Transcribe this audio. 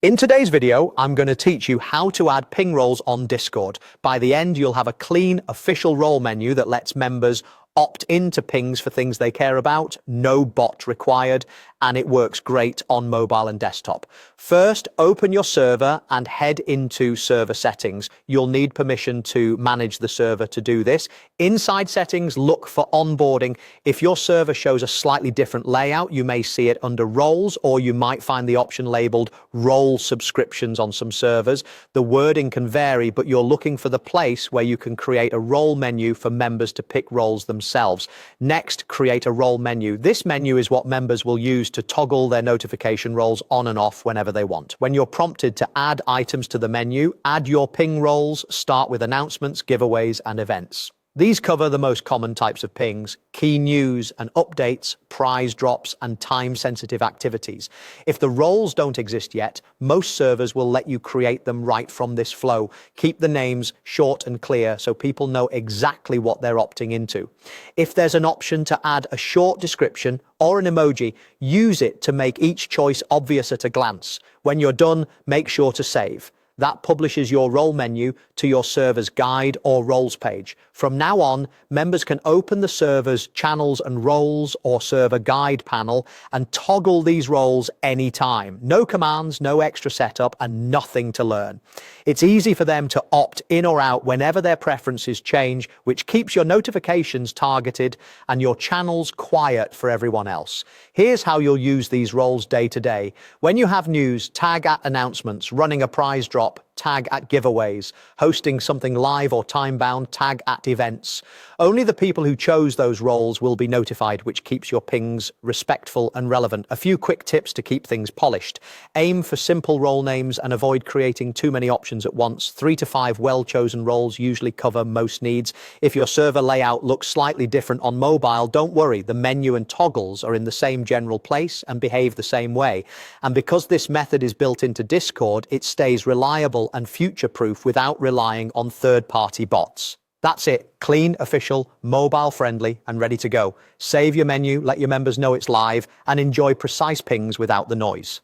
In today's video, I'm going to teach you how to add ping roles on Discord. By the end, you'll have a clean, official role menu that lets members opt into pings for things they care about, no bot required, and it works great on mobile and desktop. First, open your server and head into server settings. You'll need permission to manage the server to do this. Inside settings, look for onboarding. If your server shows a slightly different layout, you may see it under roles, or you might find the option labeled role subscriptions on some servers. The wording can vary, but you're looking for the place where you can create a role menu for members to pick roles themselves. Next, create a role menu. This menu is what members will use to toggle their notification roles on and off whenever they want. When you're prompted to add items to the menu, add your ping roles, start with announcements, giveaways, and events. These cover the most common types of pings: key news and updates, prize drops, and time-sensitive activities. If the roles don't exist yet, most servers will let you create them right from this flow. Keep the names short and clear so people know exactly what they're opting into. If there's an option to add a short description or an emoji, use it to make each choice obvious at a glance. When you're done, make sure to save. That publishes your role menu to your server's guide or roles page. From now on, members can open the server's channels and roles or server guide panel and toggle these roles anytime. No commands, no extra setup, and nothing to learn. It's easy for them to opt in or out whenever their preferences change, which keeps your notifications targeted and your channels quiet for everyone else. Here's how you'll use these roles day to day. When you have news, tag at announcements, running a prize drop, tag at giveaways, hosting something live or time-bound, tag at events. Only the people who chose those roles will be notified, which keeps your pings respectful and relevant. A few quick tips to keep things polished. Aim for simple role names and avoid creating too many options at once. 3 to 5 well-chosen roles usually cover most needs. If your server layout looks slightly different on mobile, don't worry. The menu and toggles are in the same general place and behave the same way. And because this method is built into Discord, it stays reliable and future-proof without relying on third-party bots. That's it. Clean, official, mobile-friendly, and ready to go. Save your menu, let your members know it's live, and enjoy precise pings without the noise.